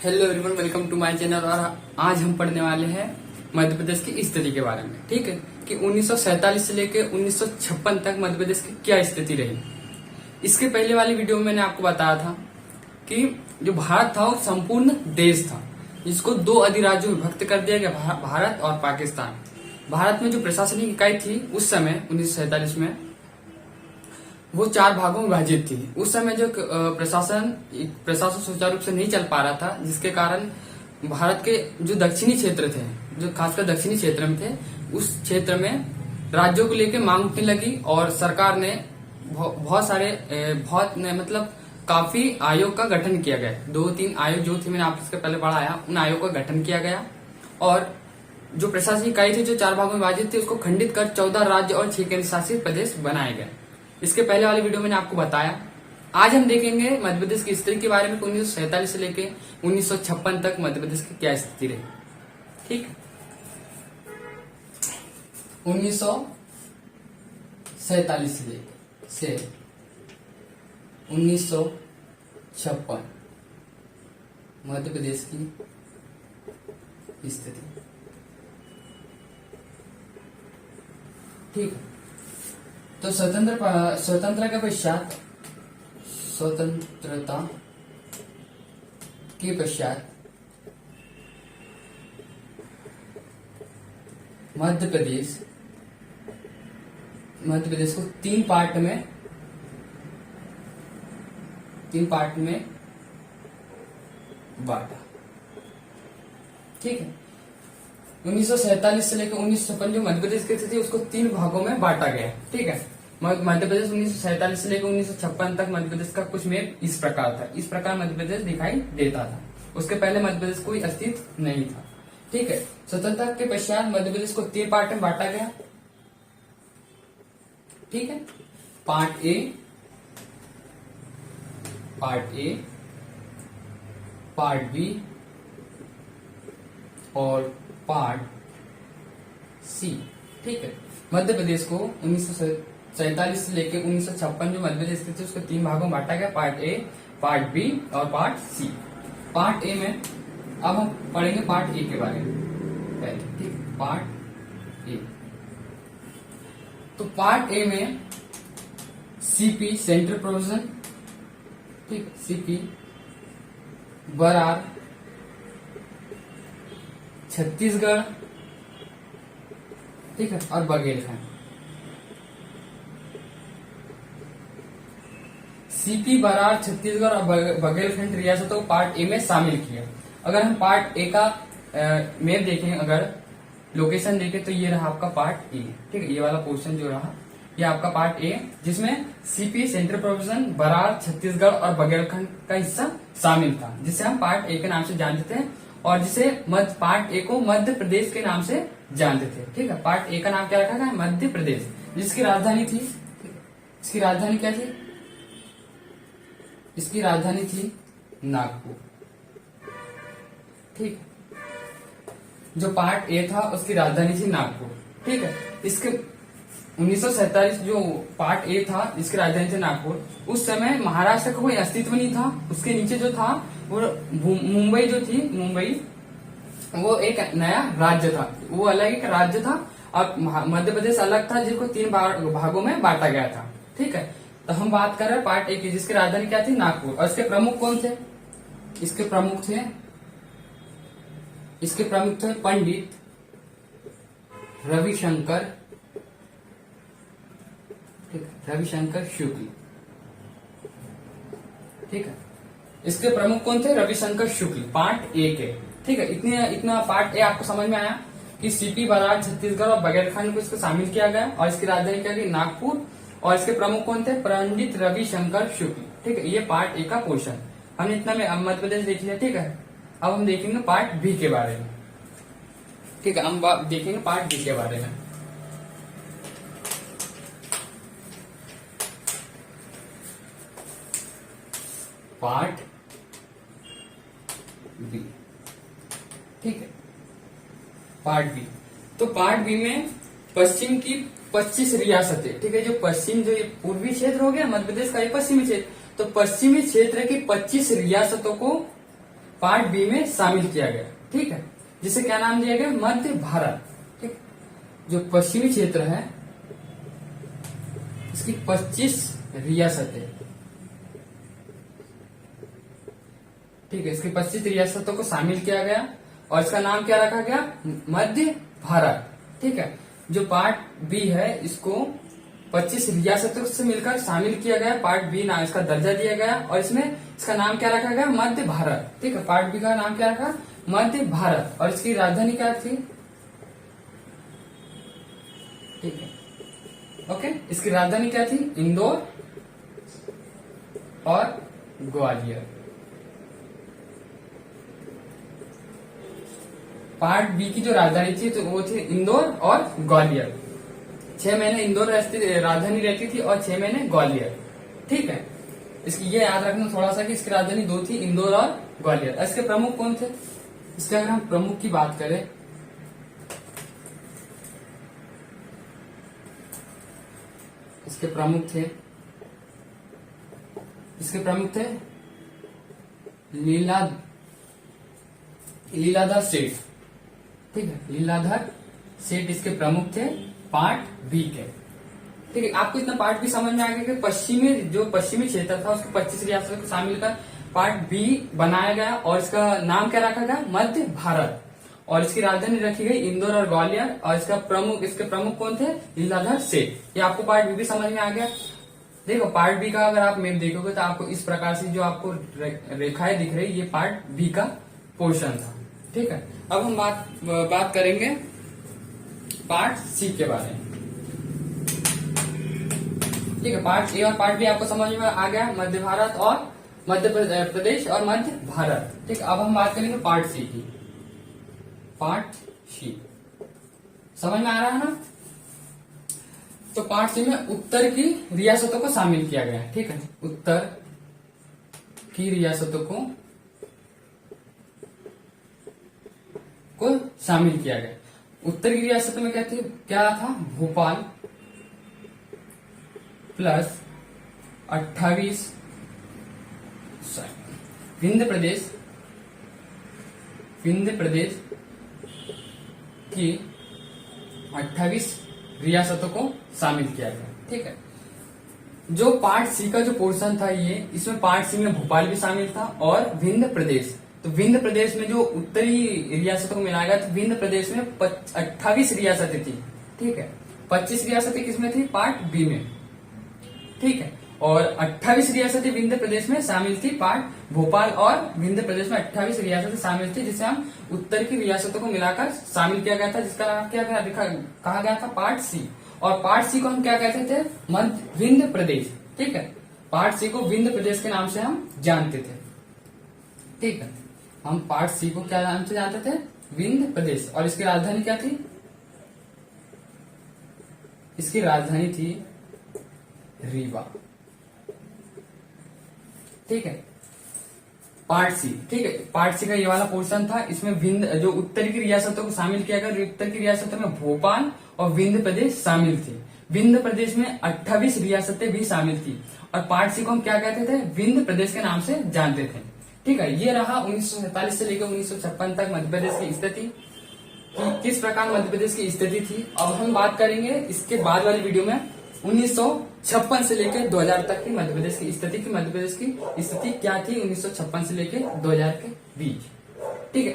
Hello everyone, welcome to my channel. और आज हम पढ़ने वाले हैं मध्य प्रदेश की स्थिति के बारे में। ठीक है कि 1947 से लेकर 1956 तक मध्य प्रदेश की क्या स्थिति रही। इसके पहले वाली वीडियो में मैंने आपको बताया था कि जो भारत था वो संपूर्ण देश था, जिसको दो अधिराज्यों में विभक्त कर दिया गया, भारत और पाकिस्तान। भारत में जो प्रशासनिक इकाई थी उस समय 1947 में वो चार भागों में विभाजित थी। उस समय जो प्रशासन सुचारू रूप से नहीं चल पा रहा था, जिसके कारण भारत के जो दक्षिणी क्षेत्र थे, जो खासकर दक्षिणी क्षेत्र में थे, उस क्षेत्र में राज्यों को लेकर मांग उठने लगी और सरकार ने मतलब काफी आयोग का गठन किया गया। 2-3 आयोग जो थे, मैंने आप इसके पहले पढ़ाया, उन आयोग का गठन किया गया और जो प्रशासनिक इकाई थी जो चार भागों में विभाजित थी उसको खंडित कर 14 राज्य और 6 केंद्र शासित प्रदेश बनाए गए। इसके पहले वाले वीडियो में मैंने आपको बताया। आज हम देखेंगे मध्य प्रदेश की स्थिति के बारे में। 1947 से लेकर 1956 तक मध्य प्रदेश की क्या स्थिति रही। ठीक, 1947 से लेकर 1956 मध्य प्रदेश की स्थिति। ठीक है, तो स्वतंत्रता के पश्चात मध्य प्रदेश को तीन पार्ट में बांटा। ठीक है, 1947 से लेकर 1956 जो मध्य प्रदेश की स्थिति उसको तीन भागों में बांटा गया। ठीक है, मध्य प्रदेश 1947 से लेकर 1956 तक मध्य प्रदेश का कुछ मैप इस प्रकार था। इस प्रकार मध्य प्रदेश दिखाई देता था। उसके पहले मध्य प्रदेश कोई अस्तित्व नहीं था। ठीक है, स्वतंत्रता के पश्चात मध्य प्रदेश को तीन पार्ट में बांटा गया। ठीक है, पार्ट ए, पार्ट बी और पार्ट सी। ठीक है, मध्य प्रदेश को 1947 से लेकर 1956 जो मध्य प्रदेश थी उसको तीन भागों में बांटा गया, पार्ट ए, पार्ट बी और पार्ट सी। पार्ट ए में अब हम पढ़ेंगे पार्ट ए के बारे में पहले। ठीक, पार्ट ए। तो पार्ट ए में सीपी सेंट्रल प्रोविजन, ठीक, सीपी, बरार, छत्तीसगढ़, ठीक है, और बघेलखंड। सीपी, बरार, छत्तीसगढ़ और बघेलखंड रियासतों को पार्ट ए में शामिल किया। अगर हम पार्ट ए का मैप देखें, अगर लोकेशन देखें तो ये रहा आपका पार्ट ए। ठीक है, ये वाला पोर्शन जो रहा ये आपका पार्ट ए, जिसमें CP central provision, Berar, Chhattisgarh और बघेलखंड का हिस्सा शामिल था, जिसे हम पार्ट ए के नाम से जानते थे और जिसे पार्ट ए को मध्य प्रदेश के नाम से जानते थे। ठीक है, पार्ट ए का नाम क्या रखा गया? मध्य प्रदेश, जिसकी राजधानी थी, इसकी राजधानी क्या थी? इसकी राजधानी थी नागपुर। ठीक, जो पार्ट ए था उसकी राजधानी थी नागपुर। ठीक है, इसके 1947 जो पार्ट ए था जिसकी राजधानी थी नागपुर, उस समय महाराष्ट्र का कोई अस्तित्व नहीं था। उसके नीचे जो था वो मुंबई जो थी, मुंबई वो एक नया राज्य था, वो अलग एक राज्य था। और मध्य प्रदेश अलग था, जिसको तीन भागों में बांटा गया था। ठीक है, तो हम बात कर रहे हैं पार्ट ए की, जिसकी राजधानी क्या थी? नागपुर। और इसके प्रमुख कौन थे? इसके प्रमुख थे पंडित रविशंकर शुक्ल। ठीक है, इसके प्रमुख कौन थे? रविशंकर शुक्ल, पार्ट ए के। ठीक है, इतना पार्ट ए आपको समझ में आया कि सीपी, बरार, छत्तीसगढ़ और बघेलखंड को इसको शामिल किया गया और इसकी राजधानी क्या थी? नागपुर। और इसके प्रमुख कौन थे? पंडित रविशंकर शुक्ल। ठीक है, ये पार्ट ए का पोर्शन हमने इतना में मध्य प्रदेश देख लिया। ठीक है, अब हम देखेंगे पार्ट बी के बारे में। ठीक है, हम देखेंगे पार्ट बी के बारे में। Part B. ठीक है, पार्ट बी। तो पार्ट बी में पश्चिम की 25 रियासतें, ठीक है, जो पश्चिम जो ये पूर्वी क्षेत्र हो गया मध्य प्रदेश का, ये पश्चिमी क्षेत्र, तो पश्चिमी क्षेत्र की 25 रियासतों को पार्ट बी में शामिल किया गया, ठीक है, जिसे क्या नाम दिया गया, मध्य भारत। ठीक, जो पश्चिमी क्षेत्र है इसकी 25 रियासतें, ठीक है, इसकी 25 रियासतों को शामिल किया गया और इसका नाम क्या रखा गया, मध्य भारत। ठीक है, जो पार्ट बी है इसको 25 रियासतों से मिलकर शामिल किया गया, पार्ट बी नाम इसका दर्जा दिया गया और इसमें इसका नाम क्या रखा गया, मध्य भारत। ठीक है, पार्ट बी का नाम क्या रखा, मध्य भारत, और इसकी राजधानी क्या थी, ठीक है, ओके, इसकी राजधानी क्या थी, इंदौर और ग्वालियर। पार्ट बी की जो राजधानी थी तो वो थी इंदौर और ग्वालियर। 6 महीने इंदौर राजधानी रहती थी और 6 महीने ग्वालियर। ठीक है, इसकी ये याद रखना थोड़ा सा कि इसकी राजधानी 2 थी, इंदौर और ग्वालियर। इसके प्रमुख कौन थे, इसके अगर हम प्रमुख की बात करें, इसके प्रमुख थे लीलाधर सेठ। ठीक है, लीलाधर सेठ इसके प्रमुख थे पार्ट बी के। ठीक है, आपको इतना पार्ट बी समझ में आ गया कि पश्चिमी क्षेत्र था उसके 25 रियासतों को शामिल कर पार्ट बी बनाया गया और इसका नाम क्या रखा गया, मध्य भारत, और इसकी राजधानी रखी गई इंदौर और ग्वालियर, और इसके प्रमुख कौन थे, लीलाधर सेठ। ये आपको पार्ट बी भी समझ में आ गया। देखो पार्ट बी का अगर आप मैप देखोगे तो आपको इस प्रकार से जो आपको रेखाएं दिख रही, ये पार्ट बी का पोर्शन था। ठीक है, अब हम बात करेंगे पार्ट सी के बारे में। ठीक है, पार्ट ए और पार्ट बी आपको समझ में आ गया, मध्य भारत और मध्य प्रदेश और मध्य भारत। ठीक, अब हम बात करेंगे पार्ट सी की। पार्ट सी समझ में आ रहा है ना, तो पार्ट सी में उत्तर की रियासतों को शामिल किया गया है। ठीक है, उत्तर की रियासतों को शामिल किया गया। उत्तर की रियासतों में क्या था, भोपाल प्लस 28 विंध्य प्रदेश की 28 रियासतों को शामिल किया गया। ठीक है, जो पार्ट सी का जो पोर्शन था ये, इसमें पार्ट सी में भोपाल भी शामिल था और विंध्य प्रदेश। तो विंध्य प्रदेश में जो उत्तरी रियासतों को मिलाया गया, तो विंध्य प्रदेश में 28 रियासतें थी। ठीक है, 25 रियासतें किसमें थी, पार्ट बी में। ठीक है, और 28 रियासतें विंध्य प्रदेश में शामिल थी, पार्ट भोपाल और विंध्य प्रदेश में 28 रियासतें शामिल थी, जिसे हम उत्तर की रियासतों को मिलाकर शामिल किया गया था, जिसका नाम क्या कहा गया था, पार्ट सी। और पार्ट सी को हम क्या कहते थे, विंध्य प्रदेश। ठीक है, पार्ट सी को विंध्य प्रदेश के नाम से हम जानते थे। ठीक है, हम पार्ट सी को क्या नाम से जानते थे, विंध्य प्रदेश, और इसकी राजधानी क्या थी, इसकी राजधानी थी रीवा। ठीक है, पार्ट सी। ठीक है, पार्ट सी का ये वाला पोर्शन था, इसमें विंध्य जो उत्तर की रियासतों को शामिल किया गया। उत्तर की रियासतों में भोपाल और विंध्य प्रदेश शामिल थे। विंध्य प्रदेश में 28 रियासतें भी शामिल थी, और पार्ट सी को हम क्या कहते थे, विंध्य प्रदेश के नाम से जानते थे। ठीक है, ये रहा 1947 से लेकर 1956 तक मध्य प्रदेश की स्थिति कि किस प्रकार मध्य प्रदेश की स्थिति थी। अब हम बात करेंगे इसके बाद वाली वीडियो में 1956 से लेकर 2000 तक की मध्य प्रदेश की स्थिति क्या थी 1956 से लेकर 2000 के बीच। ठीक है।